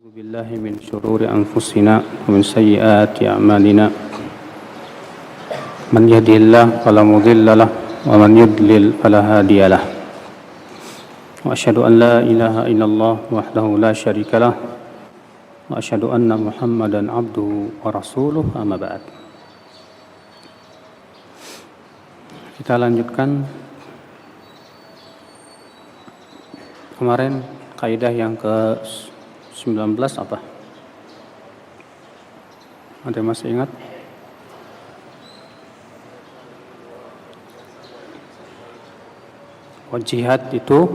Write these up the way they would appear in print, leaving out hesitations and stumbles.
أعوذ بالله من شرور أنفسنا ومن سيئات أعمالنا من يهده الله فلا مضل له ومن يضلل فلا هادي له وأشهد أن لا إله إلا الله وحده لا شريك له وأشهد أن محمدا عبده ورسوله أما بعد. Kita lanjutkan kemarin kaidah yang ke-19 apa? Ada yang masih ingat? Jihad itu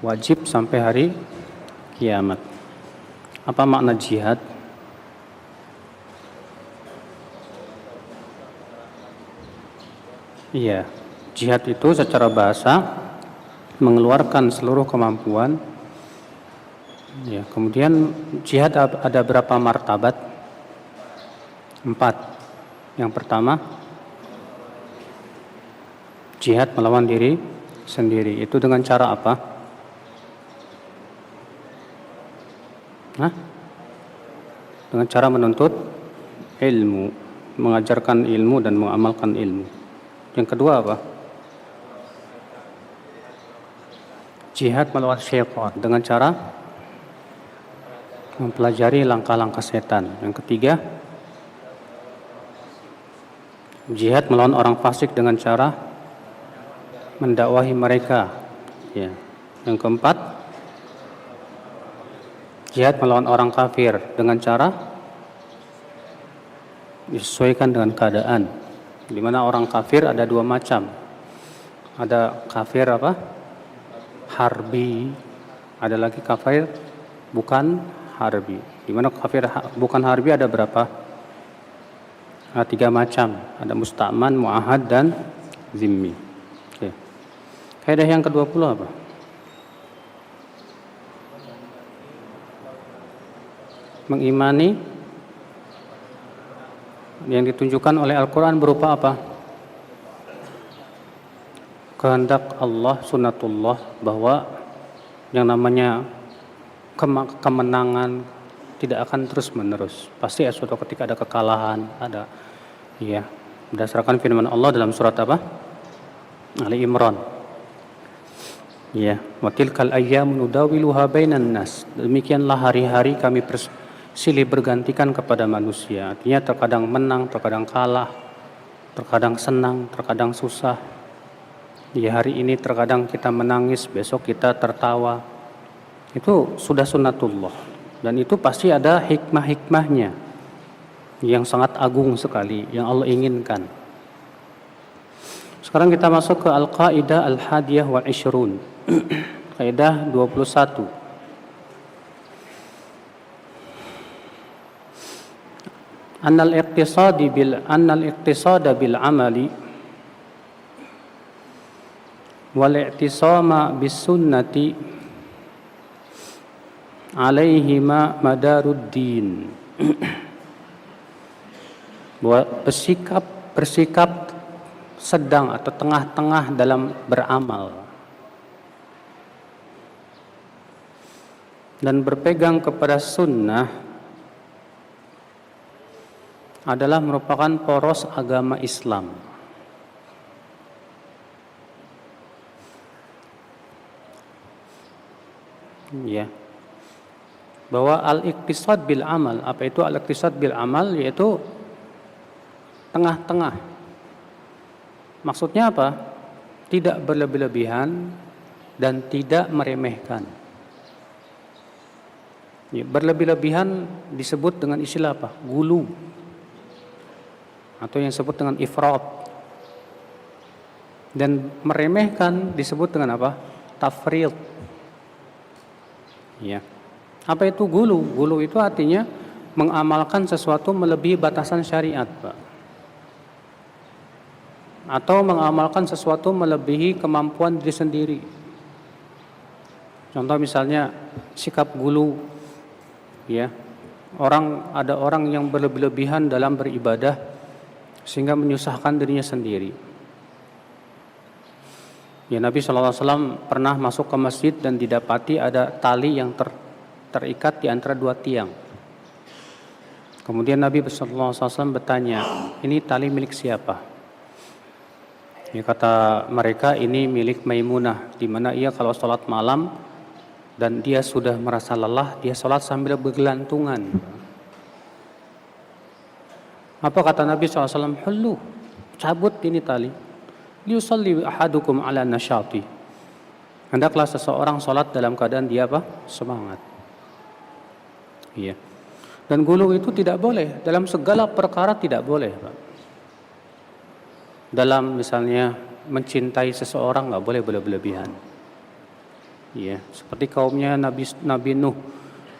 wajib sampai hari kiamat. Apa makna jihad? Iya, jihad itu secara bahasa mengeluarkan seluruh kemampuan. Ya, kemudian jihad ada berapa martabat? 4. Yang pertama, jihad melawan diri sendiri. Itu dengan cara apa? Dengan cara menuntut ilmu, mengajarkan ilmu dan mengamalkan ilmu. Yang kedua apa? Jihad melawan syaitan dengan cara mempelajari langkah-langkah setan. Yang ketiga, jihad melawan orang fasik dengan cara mendakwahi mereka. Ya. Yang keempat, jihad melawan orang kafir dengan cara disesuaikan dengan keadaan. Di mana orang kafir ada dua macam. Ada kafir apa? Harbi. Ada lagi kafir bukan harbi. Di mana kafir bukan harbi ada berapa? Ada 3 macam. Ada musta'man, mu'ahad dan zimmi. Oke. Kaidah yang ke-20 apa? Mengimani yang ditunjukkan oleh Al-Quran berupa apa? Kehendak Allah, sunnatullah, bahwa yang namanya kemenangan tidak akan terus menerus. Pasti suatu ketika ada kekalahan, ada ya, berdasarkan firman Allah dalam surat apa? Ali Imran. Ya, wa tilkal ayyamu nudawiluha bainan nas. Demikianlah hari-hari kami silih bergantikan kepada manusia. Artinya terkadang menang, terkadang kalah, terkadang senang, terkadang susah. Di hari ini terkadang kita menangis, besok kita tertawa. Itu sudah sunnatullah. Dan itu pasti ada hikmah-hikmahnya yang sangat agung sekali, yang Allah inginkan. Sekarang kita masuk ke Al-Qaidah Al-Hadiyah wal Ishrun. Kaidah 21. Annal iqtisada bil amali wal i'tisama bis sunnati alaihima madaruddin. Bahwa bersikap sedang atau tengah-tengah dalam beramal dan berpegang kepada sunnah adalah merupakan poros agama Islam. Ya. Bahwa al-iqtisad bil amal, apa itu al-iqtisad bil amal? Yaitu tengah-tengah. Maksudnya apa? Tidak berlebih-lebihan dan tidak meremehkan. Ya, berlebih-lebihan disebut dengan istilah apa? Gulu. Atau yang disebut dengan ifrat. Dan meremehkan disebut dengan apa? Tafrid. Ya. Apa itu gulu? Gulu itu artinya mengamalkan sesuatu melebihi batasan syariat, Pak. Atau mengamalkan sesuatu melebihi kemampuan diri sendiri. Contoh misalnya sikap gulu. Ya. Ada orang yang berlebih-lebihan dalam beribadah sehingga menyusahkan dirinya sendiri. Ya, Nabi SAW pernah masuk ke masjid dan didapati ada tali yang terikat di antara dua tiang. Kemudian Nabi SAW bertanya, ini tali milik siapa? Ya, kata mereka, ini milik Maimunah, di mana ia kalau sholat malam dan dia sudah merasa lelah, dia sholat sambil bergelantungan. Apa kata Nabi SAW? Hullu, cabut ini tali. Liusalli ahadukum ala nasyati. Hendaklah seseorang sholat dalam keadaan dia apa? Semangat. Iya. Dan gulu itu tidak boleh. Dalam segala perkara tidak boleh, Pak. Dalam misalnya mencintai seseorang nggak boleh berlebihan. Iya. Seperti kaumnya Nabi Nuh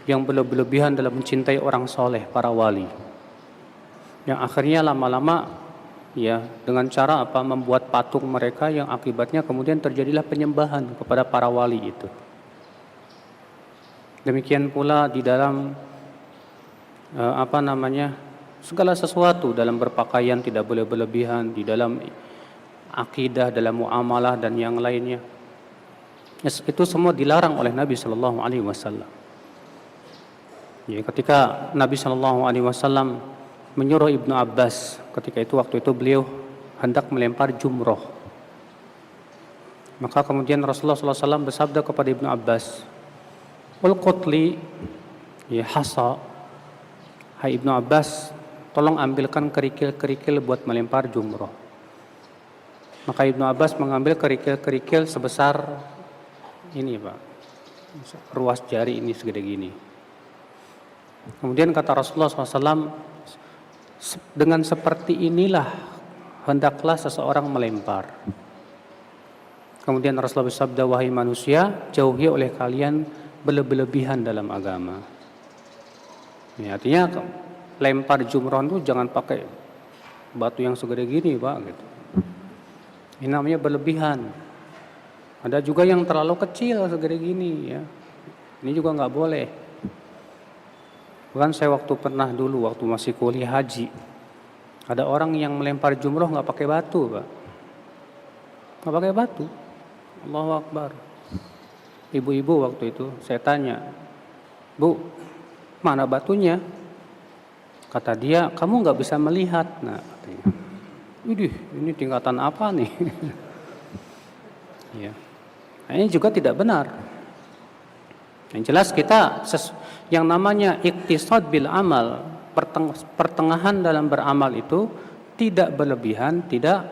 yang berlebihan dalam mencintai orang soleh, para wali. Yang akhirnya lama-lama ya dengan cara apa? Membuat patung mereka yang akibatnya kemudian terjadilah penyembahan kepada para wali itu. Demikian pula di dalam segala sesuatu, dalam berpakaian tidak boleh berlebihan, di dalam akidah, dalam muamalah dan yang lainnya. Itu semua dilarang oleh Nabi Shallallahu Alaihi Wasallam. Ya, ketika Nabi Shallallahu Alaihi Wasallam menyuruh Ibnu Abbas, ketika itu waktu itu beliau hendak melempar jumroh, maka kemudian Rasulullah SAW bersabda kepada Ibnu Abbas, ulqutli ya hasa. Hai Ibnu Abbas, tolong ambilkan kerikil-kerikil buat melempar jumroh. Maka Ibnu Abbas mengambil kerikil-kerikil sebesar ini, Pak, ruas jari ini segede gini. Kemudian kata Rasulullah SAW, dengan seperti inilah hendaklah seseorang melempar. Kemudian Rasulullah bersabda, wahai manusia, jauhi oleh kalian berlebihan dalam agama. Ya, artinya lempar jumroh itu jangan pakai batu yang segede gini, Pak, gitu. Ini namanya berlebihan. Ada juga yang terlalu kecil segede gini, ya. Ini juga nggak boleh. Bahkan saya waktu masih kuliah haji, ada orang yang melempar jumroh nggak pakai batu, Pak. Nggak pakai batu. Allahu Akbar. Ibu-ibu waktu itu saya tanya, Bu, mana batunya? Kata dia, kamu nggak bisa melihat. Nah, katanya, ini tingkatan apa nih? Ya. Nah, ini juga tidak benar. Yang jelas kita yang namanya iktisad bil amal, pertengahan dalam beramal itu tidak berlebihan, tidak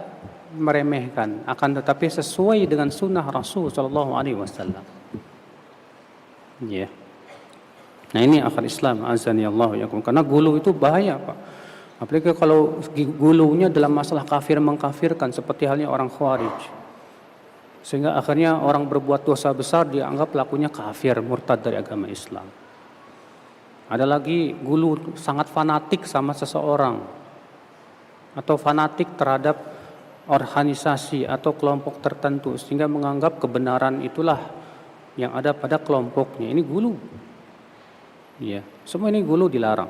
meremehkan, akan tetapi sesuai dengan sunnah Rasul Shallallahu Alaihi Wasallam. Ya. Nah ini akal Islam, azani Allah yakum. Karena gulu itu bahaya, Pak. Apalagi kalau gulunya dalam masalah kafir mengkafirkan seperti halnya orang Khawarij. Sehingga akhirnya orang berbuat dosa besar dianggap pelakunya kafir, murtad dari agama Islam. Ada lagi gulu sangat fanatik sama seseorang atau fanatik terhadap organisasi atau kelompok tertentu sehingga menganggap kebenaran itulah yang ada pada kelompoknya. Ini gulu. Ya, semua ini gulu dilarang.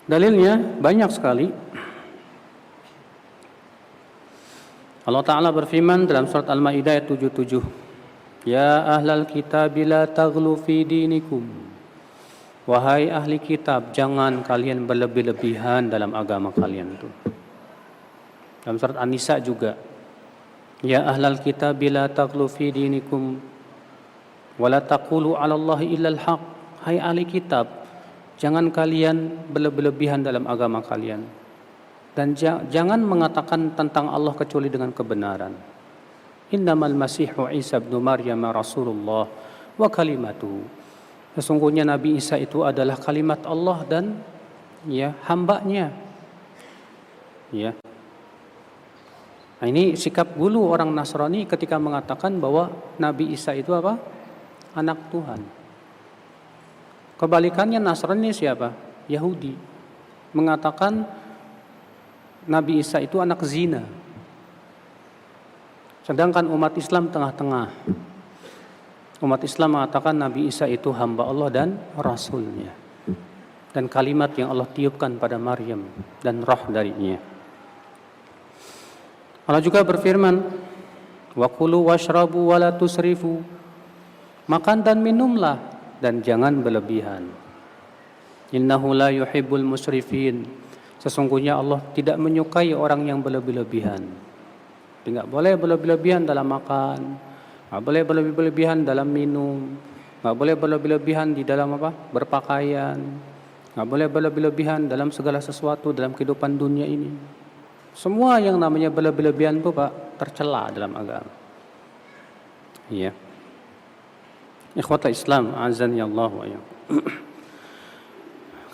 Dalilnya banyak sekali. Allah Ta'ala berfirman dalam surat Al-Ma'idah ayat 77. Ya ahlal kitab la taghlu fi dinikum. Wahai ahli kitab, jangan kalian berlebih-lebihan dalam agama kalian itu. Dalam surat An-Nisa juga. Ya ahlal kitab la taghlu fi dinikum. Wala taqulu 'ala Allahi illal haq. Hai ahli kitab, jangan kalian berlebihan dalam agama kalian. Dan jangan mengatakan tentang Allah kecuali dengan kebenaran. Innamal masihu Isa ibn Maryam Rasulullah wa kalimatuhu. Sesungguhnya Nabi Isa itu adalah kalimat Allah dan ya hambanya. Ya. Nah, ini sikap gulu orang Nasrani ketika mengatakan bahwa Nabi Isa itu apa? Anak Tuhan. Kebalikannya Nasrani siapa? Yahudi. Mengatakan Nabi Isa itu anak zina. Sedangkan umat Islam tengah-tengah. Umat Islam mengatakan Nabi Isa itu hamba Allah dan Rasulnya. Dan kalimat yang Allah tiupkan pada Maryam dan roh darinya. Allah juga berfirman, wa kulu washrabu wa la tusrifu Makan dan minumlah dan jangan berlebihan. Innahu la yuhibbul musrifin. Sesungguhnya Allah tidak menyukai orang yang berlebih-lebihan. Tidak boleh berlebih-lebihan dalam makan, nggak boleh berlebih-lebihan dalam minum, nggak boleh berlebih-lebihan di dalam berpakaian, nggak boleh berlebih-lebihan dalam segala sesuatu dalam kehidupan dunia ini. Semua yang namanya berlebih-lebihan itu Pak tercela dalam agama. Iya. Ikhwatul Islam, azan ya Allah wa iyyakum.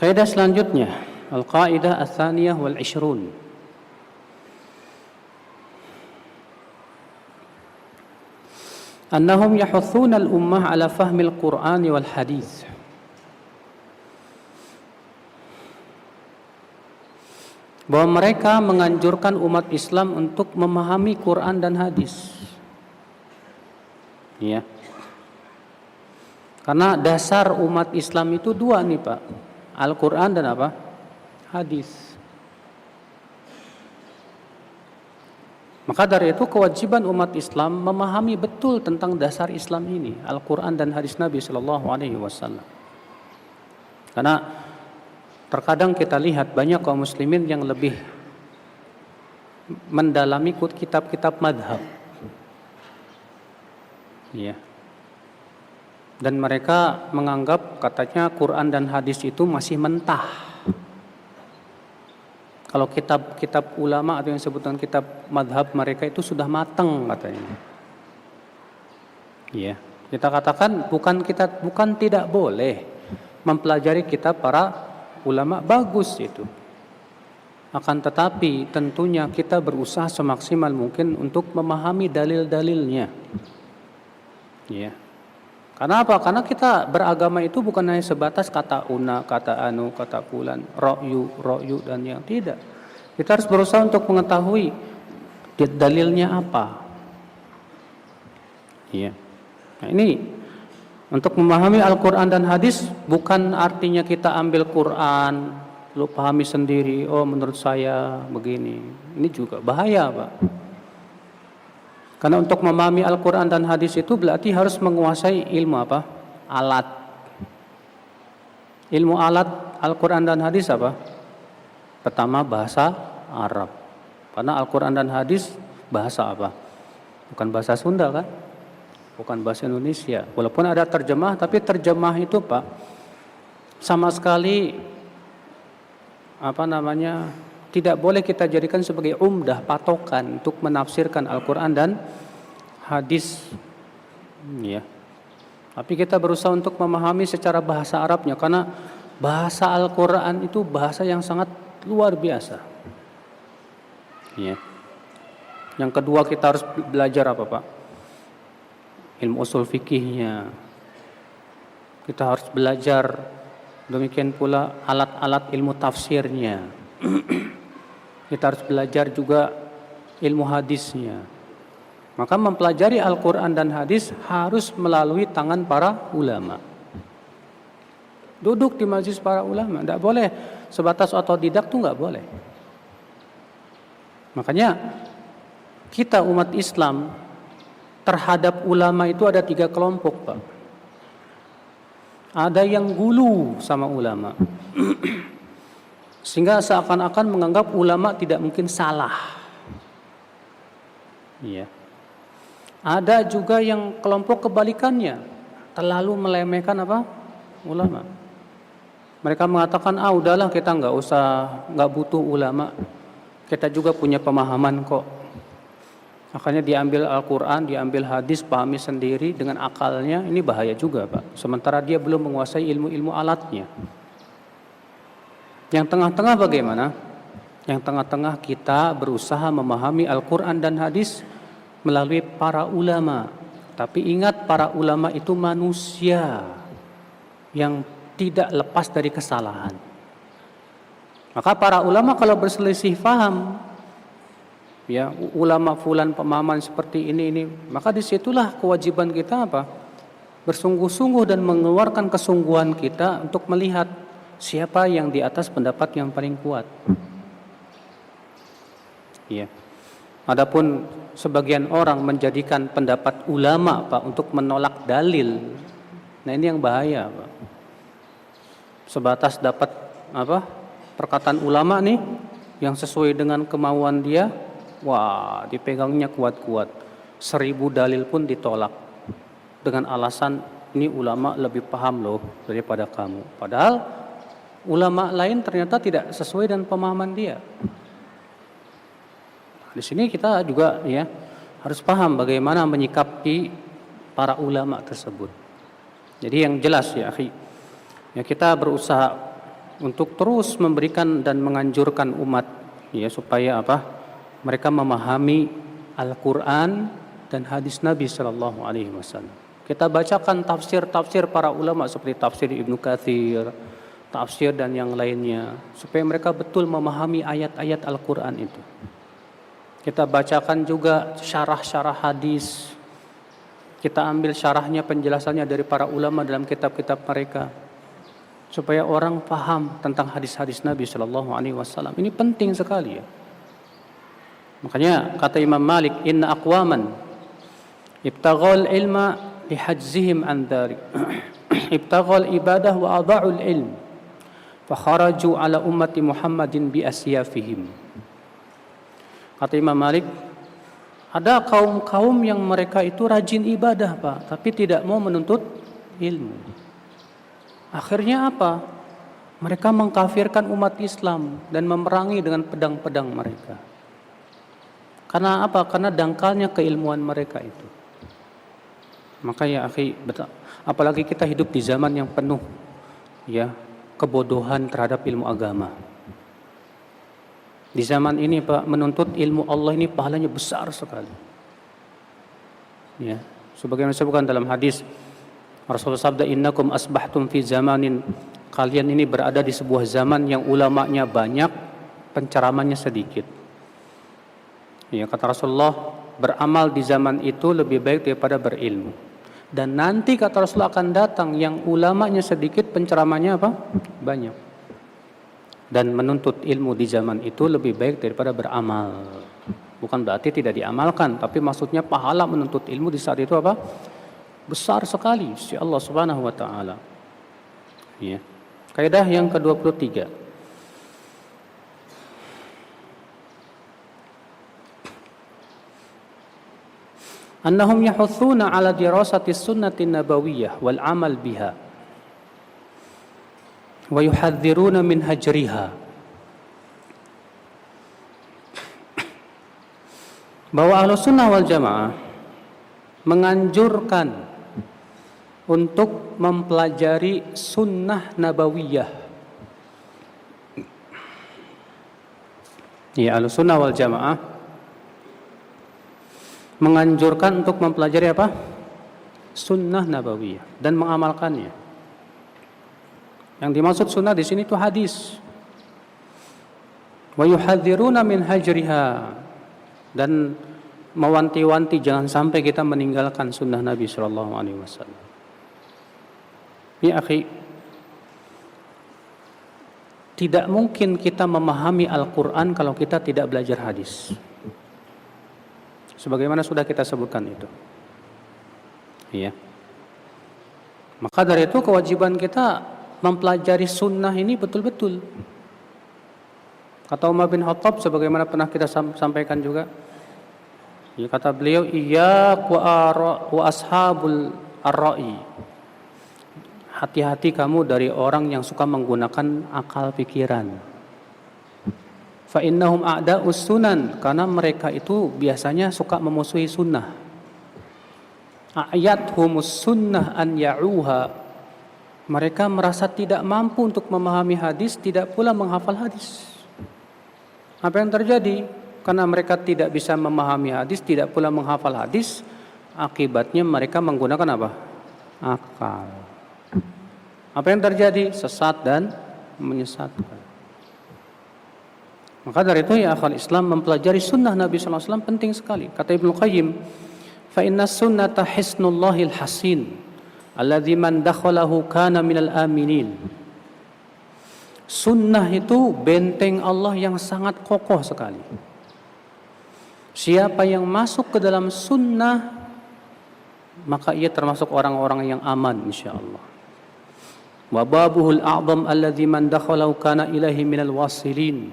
Kaidah selanjutnya, al-qaidah ats-tsaniyah wal 'ishrun. Annahum yahuthuna al-ummah ala fahmil Qur'an wal hadis. Bahwa mereka menganjurkan umat Islam untuk memahami Quran dan hadis. Ya. Karena dasar umat Islam itu dua nih Pak. Al-Quran dan apa? Hadis. Maka dari itu kewajiban umat Islam memahami betul tentang dasar Islam ini, Al-Quran dan hadis Nabi Sallallahu Alaihi Wasallam. Karena terkadang kita lihat banyak kaum muslimin yang lebih mendalami kitab-kitab madhab. Ya. Dan mereka menganggap katanya Quran dan hadis itu masih mentah. Kalau kitab-kitab ulama atau yang disebutkan kitab madhab mereka itu sudah matang katanya. Ya, kita katakan bukan tidak boleh mempelajari kitab para ulama, bagus itu. Akan tetapi tentunya kita berusaha semaksimal mungkin untuk memahami dalil-dalilnya. Ya. Karena apa? Karena kita beragama itu bukan hanya sebatas kata una, kata anu, kata fulan, ro'yu dan yang tidak. Kita harus berusaha untuk mengetahui dalilnya apa. Iya. Nah, ini untuk memahami Al-Quran dan hadis bukan artinya kita ambil Quran, lu pahami sendiri, oh menurut saya begini. Ini juga bahaya, Pak. Karena untuk memahami Al-Quran dan hadis itu berarti harus menguasai ilmu apa? Alat. Ilmu alat Al-Quran dan hadis apa? Pertama bahasa Arab. Karena Al-Quran dan hadis bahasa apa? Bukan bahasa Sunda kan? Bukan bahasa Indonesia. Walaupun ada terjemah, tapi terjemah itu Pak sama sekali tidak boleh kita jadikan sebagai umdah, patokan untuk menafsirkan Al-Quran dan hadis. Ya. Tapi kita berusaha untuk memahami secara bahasa Arabnya, karena bahasa Al-Quran itu bahasa yang sangat luar biasa. Ya. Yang kedua kita harus belajar apa Pak? Ilmu usul fikihnya. Kita harus belajar, demikian pula alat-alat ilmu tafsirnya. Kita harus belajar juga ilmu hadisnya. Maka mempelajari Al-Quran dan hadis harus melalui tangan para ulama. Duduk di majelis para ulama, tidak boleh sebatas otodidak tuh nggak boleh. Makanya kita umat Islam terhadap ulama itu ada 3 kelompok Pak. Ada yang gulu sama ulama. Sehingga seakan-akan menganggap ulama tidak mungkin salah. Iya. Ada juga yang kelompok kebalikannya, terlalu melemehkan apa? Ulama. Mereka mengatakan, udahlah kita nggak butuh ulama. Kita juga punya pemahaman kok. Makanya diambil Al-Quran, diambil hadis, pahami sendiri dengan akalnya. Ini bahaya juga Pak. Sementara dia belum menguasai ilmu-ilmu alatnya. Yang tengah-tengah bagaimana? Yang tengah-tengah kita berusaha memahami Al-Quran dan hadis melalui para ulama. Tapi ingat, para ulama itu manusia yang tidak lepas dari kesalahan. Maka para ulama kalau berselisih paham, ya ulama fulan pemahaman seperti ini, maka disitulah kewajiban kita apa? Bersungguh-sungguh dan mengeluarkan kesungguhan kita untuk melihat siapa yang di atas pendapat yang paling kuat. Iya. Adapun sebagian orang menjadikan pendapat ulama Pak untuk menolak dalil. Nah, ini yang bahaya Pak. Sebatas dapat perkataan ulama nih yang sesuai dengan kemauan dia, wah, dipegangnya kuat-kuat. 1000 dalil pun ditolak dengan alasan ini ulama lebih paham loh daripada kamu. Padahal ulama lain ternyata tidak sesuai dengan pemahaman dia. Di sini kita juga ya harus paham bagaimana menyikapi para ulama tersebut. Jadi yang jelas ya akhi, ya kita berusaha untuk terus memberikan dan menganjurkan umat ya supaya mereka memahami Al-Qur'an dan hadis Nabi sallallahu alaihi wasallam. Kita bacakan tafsir-tafsir para ulama seperti tafsir Ibnu Katsir, tafsir dan yang lainnya supaya mereka betul memahami ayat-ayat Al-Qur'an itu. Kita bacakan juga syarah-syarah hadis. Kita ambil syarahnya, penjelasannya dari para ulama dalam kitab-kitab mereka. Supaya orang paham tentang hadis-hadis Nabi sallallahu alaihi wasallam. Ini penting sekali ya. Makanya kata Imam Malik, "Inna aqwaman ibtaghal ilma lihajzihim an dzalik. Ibtaghal ibadah wa adha'ul ilm. Fa kharaju ala ummati Muhammadin bi asyafihim." Kata Imam Malik, ada kaum-kaum yang mereka itu rajin ibadah Pak, tapi tidak mau menuntut ilmu. Akhirnya apa? Mereka mengkafirkan umat Islam dan memerangi dengan pedang-pedang mereka. Karena apa? Karena dangkalnya keilmuan mereka itu. Maka ya akhi, apalagi kita hidup di zaman yang penuh ya kebodohan terhadap ilmu agama. Di zaman ini Pak, menuntut ilmu Allah ini pahalanya besar sekali. Ya, sebagaimana disebutkan dalam hadis Rasulullah sabda, "Innakum asbahtum fi zamanin." Kalian ini berada di sebuah zaman yang ulamanya banyak, penceramahnya sedikit. Ya, kata Rasulullah, beramal di zaman itu lebih baik daripada berilmu. Dan nanti kata Rasulullah akan datang yang ulamanya sedikit, penceramahnya banyak. Dan menuntut ilmu di zaman itu lebih baik daripada beramal. Bukan berarti tidak diamalkan, tapi maksudnya pahala menuntut ilmu di saat itu besar sekali si Allah Subhanahu wa taala. Ya. Kaidah yang ke-23. Annahum yahuthuna ala dirasati sunnati nabawiyah wal amal biha. Wa yuhadziruna min hajriha. Bahwa Ahlussunnah wal Jamaah menganjurkan untuk mempelajari sunnah nabawiyah. Ya, Ahlussunnah wal Jamaah menganjurkan untuk mempelajari sunnah nabawiyah dan mengamalkannya. Yang dimaksud sunnah di sini itu hadis. Wa yuhadziruna min hajriha, dan mewanti-wanti jangan sampai kita meninggalkan sunnah Nabi sallallahu alaihi wasallam. Ya akhi, tidak mungkin kita memahami Al-Qur'an kalau kita tidak belajar hadis. Sebagaimana sudah kita sebutkan itu. Iya. Maka dari itu kewajiban kita mempelajari sunnah ini betul-betul. Kata Umar bin Khattab sebagaimana pernah kita sampaikan juga. Ya, kata beliau, iyyaku wa ashabul ar-ra'i. Hati-hati kamu dari orang yang suka menggunakan akal pikiran. Fa innahum a'da'us sunan, karena mereka itu biasanya suka memusuhi sunnah. A'yathumus sunnah an ya'uha. Mereka merasa tidak mampu untuk memahami hadis, tidak pula menghafal hadis. Apa yang terjadi? Karena mereka tidak bisa memahami hadis, tidak pula menghafal hadis, akibatnya mereka menggunakan akal. Apa yang terjadi? Sesat dan menyesatkan. Maka dari itu ya akhwal Islam, mempelajari sunnah Nabi SAW penting sekali. Kata Ibnu Qayyim, fa inna sunnata hisnullahil hasin alladzi man dakhalahu kana minal aminin. Sunnah itu benteng Allah yang sangat kokoh sekali. Siapa yang masuk ke dalam sunnah, maka ia termasuk orang-orang yang aman insyaallah. Wa babuhul a'zam alladzi man dakhalahu kana ilaihi minal wasilin.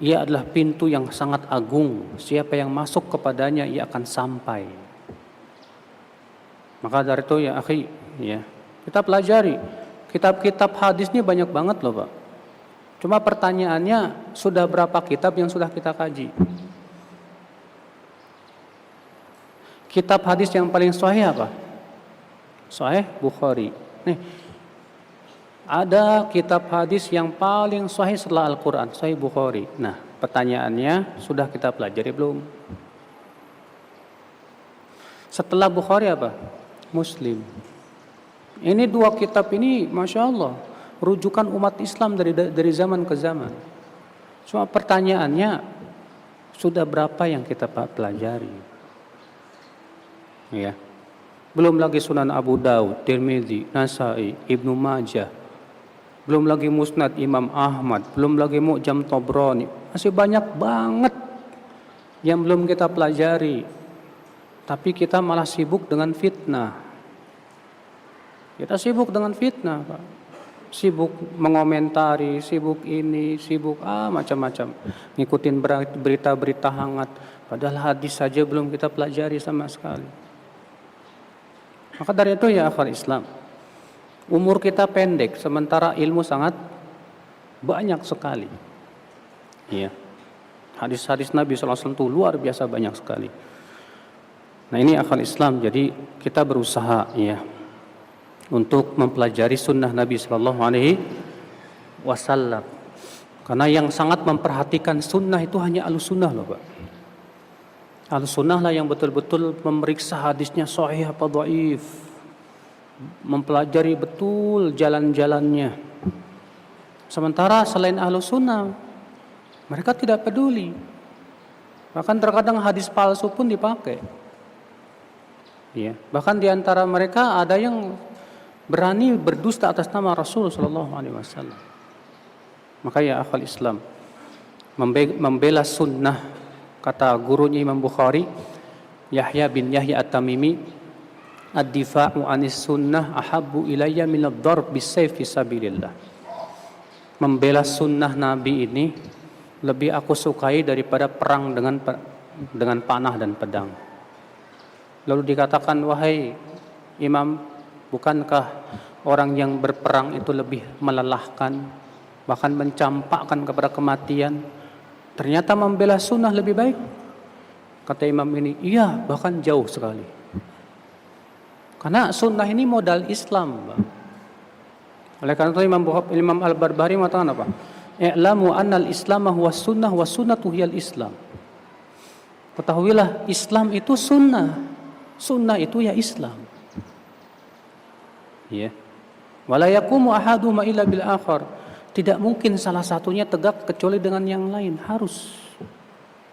Ia adalah pintu yang sangat agung. Siapa yang masuk kepadanya ia akan sampai. Maka dari itu ya akhi, ya, kita pelajari. Kitab-kitab hadis ini banyak banget loh, Pak. Cuma pertanyaannya, sudah berapa kitab yang sudah kita kaji? Kitab hadis yang paling sahih apa? Sahih Bukhari. Nih, ada kitab hadis yang paling sahih setelah Al-Quran, Sahih Bukhari. Nah, pertanyaannya, sudah kita pelajari belum? Setelah Bukhari apa? Muslim. Ini dua kitab ini, Masya Allah, rujukan umat Islam dari zaman ke zaman. Cuma pertanyaannya, sudah berapa yang kita pelajari? Ya. Belum lagi Sunan Abu Daud, Tirmidzi, Nasai, Ibnu Majah. Belum lagi Musnad Imam Ahmad, belum lagi Mu'jam Tabrani. Masih banyak banget yang belum kita pelajari. Tapi kita malah sibuk dengan fitnah. Kita sibuk dengan fitnah, Pak. Sibuk mengomentari, sibuk ini, sibuk macam-macam. Ngikutin berita-berita hangat. Padahal hadis saja belum kita pelajari sama sekali. Maka dari itu ya akhwal Islam, umur kita pendek sementara ilmu sangat banyak sekali. Iya. Hadis-hadis Nabi SAW itu luar biasa banyak sekali. Nah ini akhwal Islam, jadi kita berusaha ya untuk mempelajari sunnah Nabi SAW. Karena yang sangat memperhatikan sunnah itu hanya Ahlussunnah loh, Pak. Ahlussunnah lah yang betul-betul memeriksa hadisnya sahih apa dhaif, mempelajari betul jalan-jalannya. Sementara selain Ahlussunnah, mereka tidak peduli. Bahkan terkadang hadis palsu pun dipakai. Ya, bahkan di antara mereka ada yang berani berdusta atas nama Rasul sallallahu alaihi wasallam. Maka ya akhwal Islam, membela sunnah, kata gurunya Imam Bukhari, Yahya bin Yahya At-Tamimi, ad-difa'u 'anis sunnah ahabbu ilayya min ad-darb bis-sayf fi sabilillah. Membela sunnah Nabi ini lebih aku sukai daripada perang dengan panah dan pedang. Lalu dikatakan, wahai Imam, bukankah orang yang berperang itu lebih melelahkan, bahkan mencampakkan kepada kematian? Ternyata membela sunnah lebih baik. Kata imam ini, iya, bahkan jauh sekali. Karena sunnah ini modal Islam, Bang. Oleh karena itu Imam Al-Barbahari mengatakan apa? I'lamu annal Islam huwa sunnah wa sunnatu hiyal Islam. Ketahuilah Islam itu sunnah. Sunnah itu ya Islam. Ya. Wala yaqumu ahaduhuma illa bil akhar. Tidak mungkin salah satunya tegak kecuali dengan yang lain. Harus.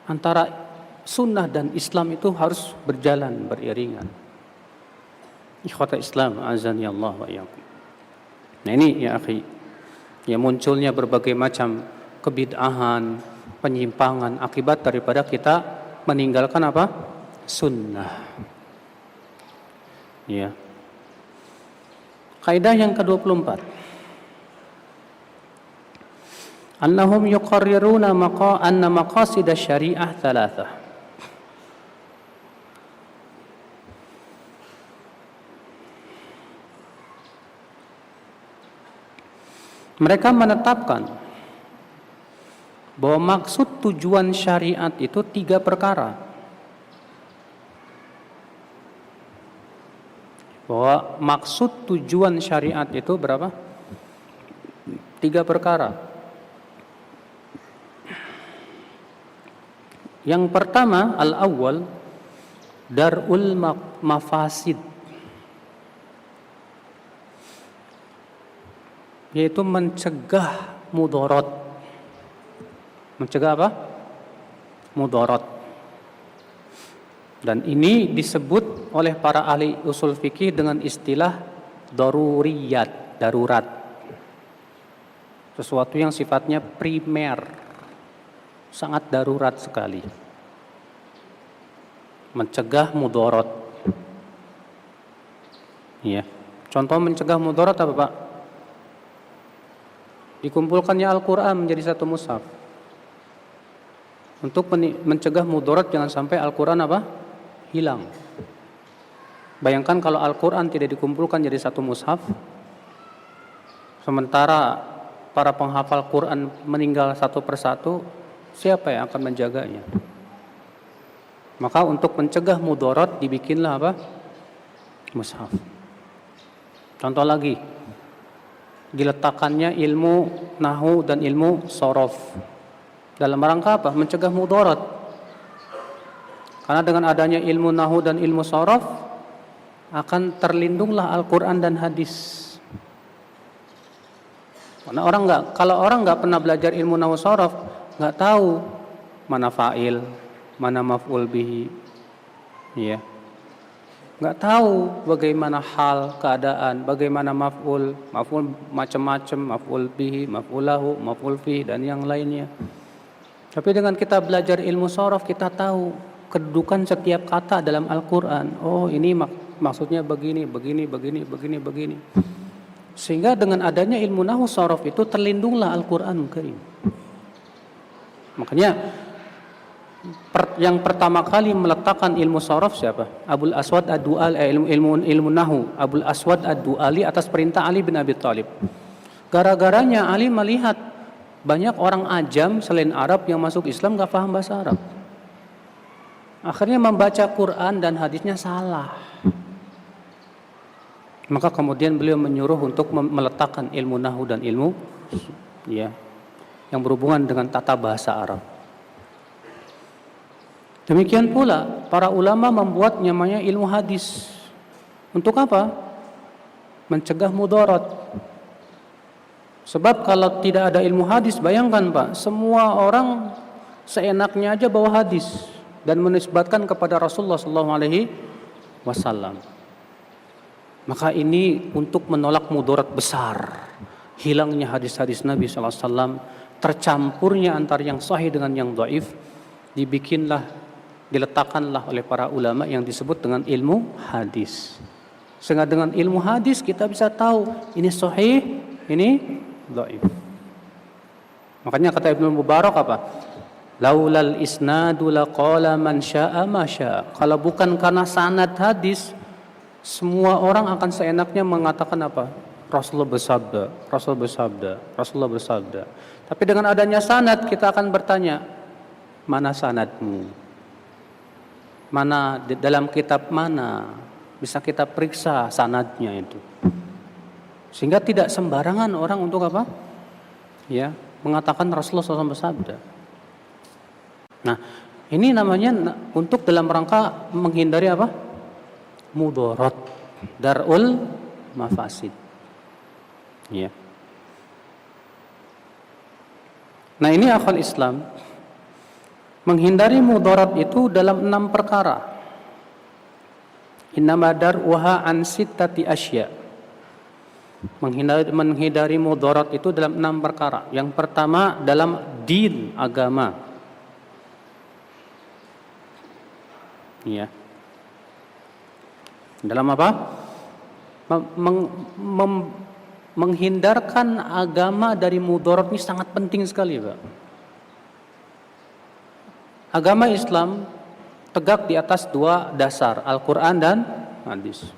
Antara sunnah dan Islam itu harus berjalan, beriringan. Ikhwata Islam, azani Allah wa iyyakum. Nah ini ya akhi, ya munculnya berbagai macam kebid'ahan, penyimpangan akibat daripada kita meninggalkan apa? Sunnah. Ya. Kaidah yang ke-24. Annahum yuqarriruna anna maqasid syariah thalathah. Mereka menetapkan bahwa maksud tujuan syariat itu 3 perkara. Bahwa maksud tujuan syariat itu berapa? 3 perkara. Yang pertama, al-awwal, dar'ul mafasid, yaitu mencegah mudarat. Mencegah apa? Mudarat. Dan ini disebut oleh para ahli usul fikih dengan istilah daruriyat, darurat. Sesuatu yang sifatnya primer, sangat darurat sekali. mencegah mudarat. Ya. Contoh mencegah mudarat apa, Pak? Dikumpulkannya Al-Qur'an menjadi satu mushaf. Untuk mencegah mudarat jangan sampai Al-Qur'an apa? Hilang. Bayangkan kalau Al-Qur'an tidak dikumpulkan jadi satu mushaf, sementara para penghafal Quran meninggal satu persatu, siapa yang akan menjaganya? Maka untuk mencegah mudarat dibikinlah apa? Mushaf. Contoh lagi, diletakkannya ilmu nahwu dan ilmu shorof. Dalam rangka apa? Mencegah mudarat. Karena dengan adanya ilmu nahwu dan ilmu shorof, akan terlindunglah Al-Quran dan hadis. Karena kalau orang nggak pernah belajar ilmu nahwu shorof, nggak tahu mana fa'il, mana maf'ul bihi, ya. Nggak tahu bagaimana hal, keadaan, bagaimana maf'ul macam-macam, maf'ul bihi, maf'ul lahu, maf'ul fihi, dan yang lainnya. Tapi dengan kita belajar ilmu shorof, kita tahu kedudukan setiap kata dalam Al-Quran. Oh, ini maksudnya begini. Sehingga dengan adanya ilmu nahwu shorof itu terlindunglah Al-Quran Karim. Makanya yang pertama kali meletakkan ilmu shorof siapa? Abul Aswad Ad-Du'ali, ilmu nahwu Abul Aswad Ad-Du'ali atas perintah Ali bin Abi Thalib. Gara-garanya Ali melihat banyak orang ajam selain Arab yang masuk Islam gak paham bahasa Arab. Akhirnya membaca Quran dan hadisnya salah. Maka kemudian beliau menyuruh untuk meletakkan ilmu nahwu dan ilmu yang berhubungan dengan tata bahasa Arab. Demikian pula para ulama membuat namanya ilmu hadis. Untuk apa? Mencegah mudarat. Sebab kalau tidak ada ilmu hadis, bayangkan Pak, semua orang seenaknya aja bawa hadis dan menisbatkan kepada Rasulullah SAW. Maka ini untuk menolak mudarat besar, hilangnya hadis-hadis Nabi SAW, tercampurnya antara yang sahih dengan yang dhaif, diletakkanlah oleh para ulama yang disebut dengan ilmu hadis. Sehingga dengan ilmu hadis kita bisa tahu ini sahih, ini dhaif. Makanya kata Ibnu Mubarak apa? Laulal isnadu laqala man syaa ma syaa. Kalau bukan karena sanad hadis, semua orang akan seenaknya mengatakan apa? Rasulullah bersabda. Tapi dengan adanya sanad kita akan bertanya, mana sanadmu? Mana dalam kitab mana bisa kita periksa sanadnya itu? Sehingga tidak sembarangan orang untuk apa? Ya, mengatakan Rasulullah SAW bersabda. Nah, ini namanya untuk dalam rangka menghindari apa? Mudarat, darul mafasid. Ya. Nah, ini akal Islam menghindari mudarat itu dalam 6 perkara. Innama dar'uha an sittati asya. Menghindari mudarat itu dalam 6 perkara. Yang pertama dalam din, agama. Ya. Dalam apa? Menghindarkan agama dari mudarat ini sangat penting sekali, Pak. Agama Islam tegak di atas 2 dasar, Al-Quran dan hadis.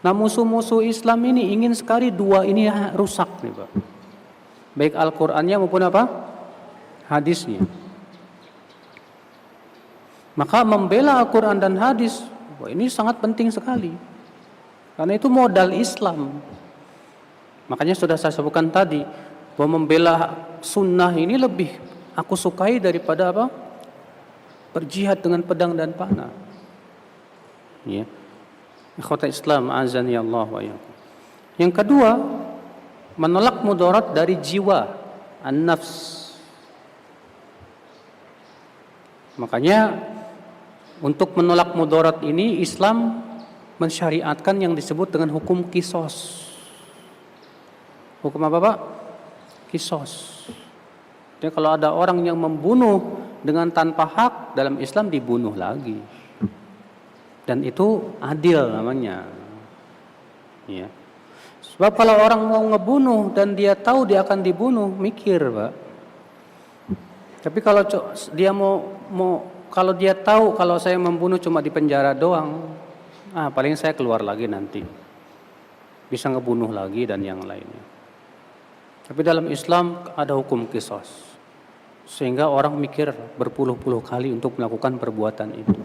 Nah, musuh-musuh Islam ini ingin sekali 2 ini rusak nih, Pak. Baik Al-Qur'annya maupun apa? Hadisnya. Maka membela Al-Qur'an dan hadis, ini sangat penting sekali. Karena itu modal Islam. Makanya sudah saya sebutkan tadi, bahwa membela sunnah ini lebih aku sukai daripada apa? Berjihad dengan pedang dan panah. Ya. Ikhwata Islam azani Allah wa iyyakum. Yang kedua, menolak mudarat dari jiwa, an-nafs. Makanya untuk menolak mudarat ini Islam mensyariatkan yang disebut dengan hukum qisas. Hukum apa, Pak? Qisas. Jadi kalau ada orang yang membunuh dengan tanpa hak, dalam Islam dibunuh lagi. Dan itu adil namanya. Ya. Sebab kalau orang mau ngebunuh dan dia tahu dia akan dibunuh, mikir, Pak. Tapi kalau dia kalau dia tahu kalau saya membunuh cuma di penjara doang, paling saya keluar lagi nanti. Bisa ngebunuh lagi dan yang lainnya. Tapi dalam Islam ada hukum qisas. Sehingga orang mikir berpuluh-puluh kali untuk melakukan perbuatan itu.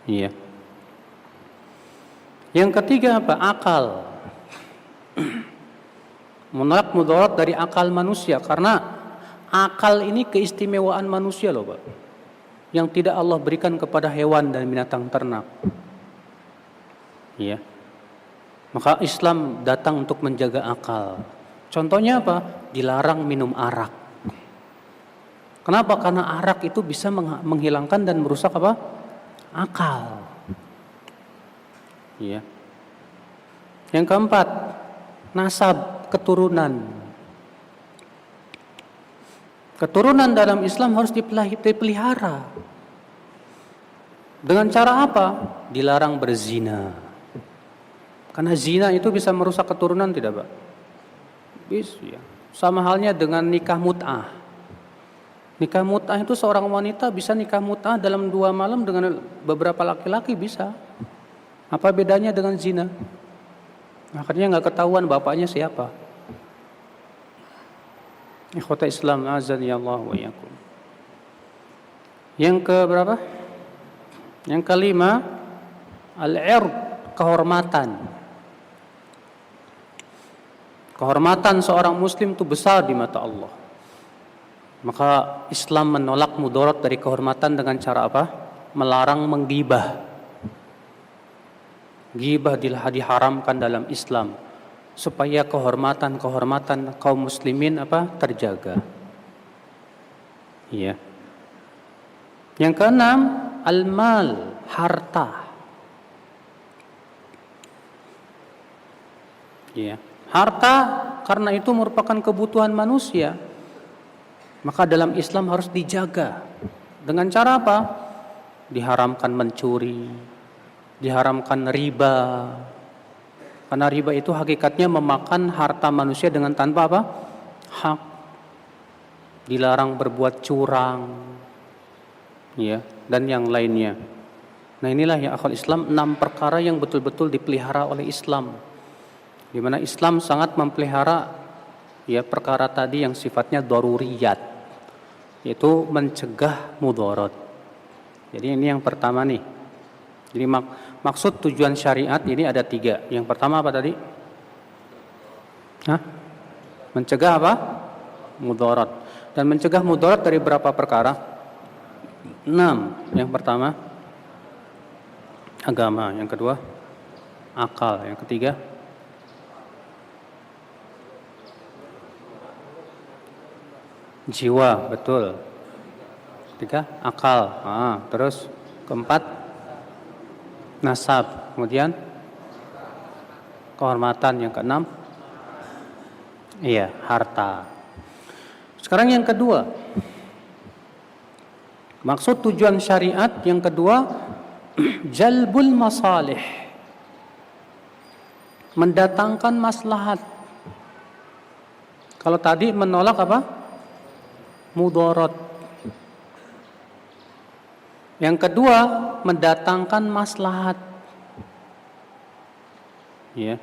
Iya. Yang ketiga apa? Akal. Menolak mudarat dari akal manusia, karena akal ini keistimewaan manusia loh, Pak. Yang tidak Allah berikan kepada hewan dan binatang ternak. Iya. Maka Islam datang untuk menjaga akal. Contohnya apa? Dilarang minum arak. Kenapa? Karena arak itu bisa menghilangkan dan merusak apa? Akal. Iya. Yang keempat, nasab, keturunan. Keturunan dalam Islam harus dipelihara. Dengan cara apa? Dilarang berzina. Karena zina itu bisa merusak keturunan, tidak, Pak? Bisa. Ya. Sama halnya dengan nikah mut'ah. Nikah mut'ah itu seorang wanita bisa nikah mut'ah dalam 2 malam dengan beberapa laki-laki bisa. Apa bedanya dengan zina? Akhirnya nggak ketahuan bapaknya siapa. Ikhwata Islam azani Allah wa iyyakum. Yang ke berapa? Yang kelima, al-'ird, kehormatan. Kehormatan seorang muslim itu besar di mata Allah. Maka Islam menolak mudarat dari kehormatan dengan cara apa? Melarang menggibah. Ghibah diharamkan dalam Islam supaya kehormatan kaum muslimin apa? Terjaga. Iya. Yang keenam, al-mal, harta. Iya. Harta karena itu merupakan kebutuhan manusia. Maka dalam Islam harus dijaga. Dengan cara apa? Diharamkan mencuri, diharamkan riba. Karena riba itu hakikatnya memakan harta manusia dengan tanpa apa? Hak. Dilarang berbuat curang. Ya, dan yang lainnya. Nah, inilah ya akhwal Islam 6 perkara yang betul-betul dipelihara oleh Islam. Di mana Islam sangat memelihara ya perkara tadi yang sifatnya daruriyat, yaitu mencegah mudarat. Jadi ini yang pertama nih. Jadi maksud tujuan syariat ini ada 3. Yang pertama apa tadi? Mencegah apa? Mudarat. Dan mencegah mudarat dari berapa perkara? 6. Yang pertama agama, yang kedua akal, yang ketiga jiwa, betul. Ketiga akal. Terus keempat nasab, kemudian kehormatan, yang keenam harta. Sekarang yang kedua, maksud tujuan syariat yang kedua, jalbul masalih, mendatangkan maslahat. Kalau tadi menolak apa? Mudarat. Yang kedua, mendatangkan maslahat. Ya.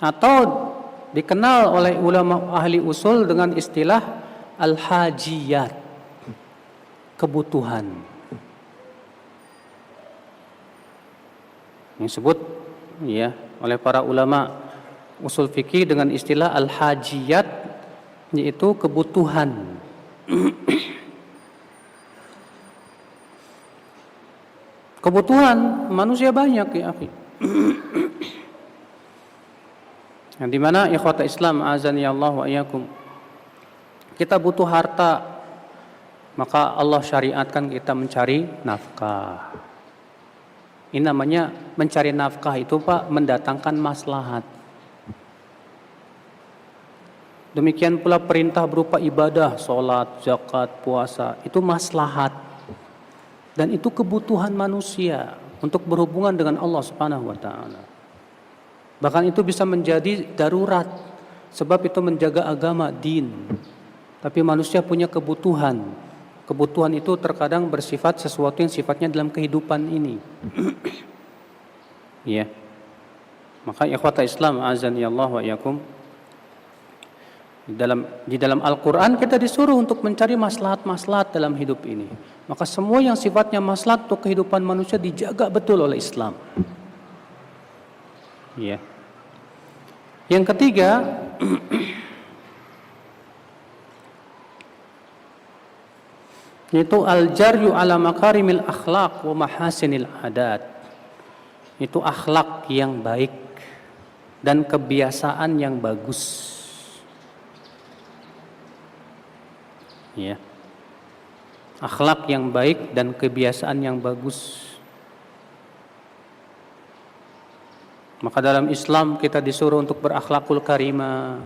Atau dikenal oleh ulama ahli usul dengan istilah al-hajiyat, kebutuhan. Yang disebut oleh para ulama usul fikih dengan istilah al-hajiyat, yaitu kebutuhan. Kebutuhan manusia banyak ya akhi. Yang dimana ikhwata Islam azani Allah wa iyyakum, kita butuh harta, maka Allah syariatkan kita mencari nafkah. Ini namanya mencari nafkah itu Pak, mendatangkan maslahat. Demikian pula perintah berupa ibadah, sholat, zakat, puasa, itu maslahat. Dan itu kebutuhan manusia. untuk berhubungan dengan Allah Subhanahu wa taala. Bahkan itu bisa menjadi darurat sebab itu menjaga agama, din. Tapi manusia punya kebutuhan. Kebutuhan itu terkadang bersifat sesuatu yang sifatnya dalam kehidupan ini. Ya. Maka ikhwata Islam azani Allah wa iyyakum, di dalam Al-Qur'an kita disuruh untuk mencari maslahat-maslahat dalam hidup ini. Maka semua yang sifatnya maslahat untuk kehidupan manusia dijaga betul oleh Islam. Ya. Yang ketiga, yaitu al-jaryu ala makarimil akhlaq wa mahasinil adat. Itu akhlak yang baik dan kebiasaan yang bagus. Ya. Akhlak yang baik dan kebiasaan yang bagus. Maka dalam Islam kita disuruh untuk berakhlakul karimah,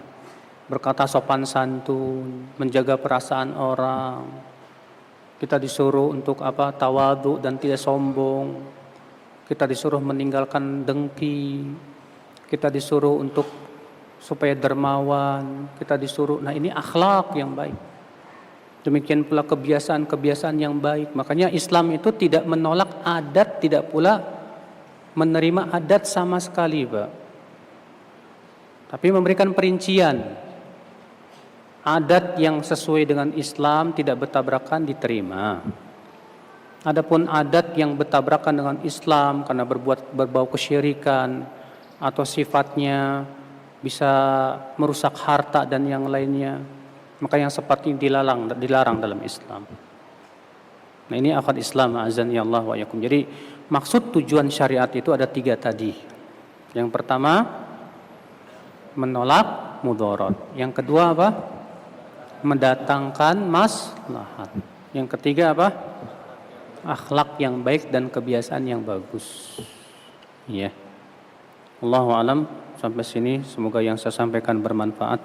berkata sopan santun, menjaga perasaan orang. Kita disuruh untuk tawadhu dan tidak sombong. Kita disuruh meninggalkan dengki. Kita disuruh untuk supaya dermawan. Kita disuruh, ini akhlak yang baik. Demikian pula kebiasaan-kebiasaan yang baik. Makanya Islam itu tidak menolak adat, tidak pula menerima adat sama sekali, Pak. Tapi memberikan perincian. Adat yang sesuai dengan Islam tidak bertabrakan diterima. Adapun adat yang bertabrakan dengan Islam karena berbau kesyirikan atau sifatnya bisa merusak harta dan yang lainnya, maka yang seperti ini dilarang dalam Islam. Nah, ini akad Islam azani Allah wa iyyakum. Jadi maksud tujuan syariat itu ada 3 tadi. Yang pertama menolak mudarat. Yang kedua apa? Mendatangkan maslahat. Yang ketiga apa? Akhlak yang baik dan kebiasaan yang bagus. Ya. Allahu alam, sampai sini semoga yang saya sampaikan bermanfaat.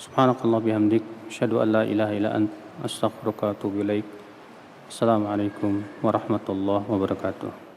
Subhanakallah bihamdik, asyhadu an la ilaha illa ant, astaghfiruka wa atubu ilaik. Assalamualaikum warahmatullahi wabarakatuh.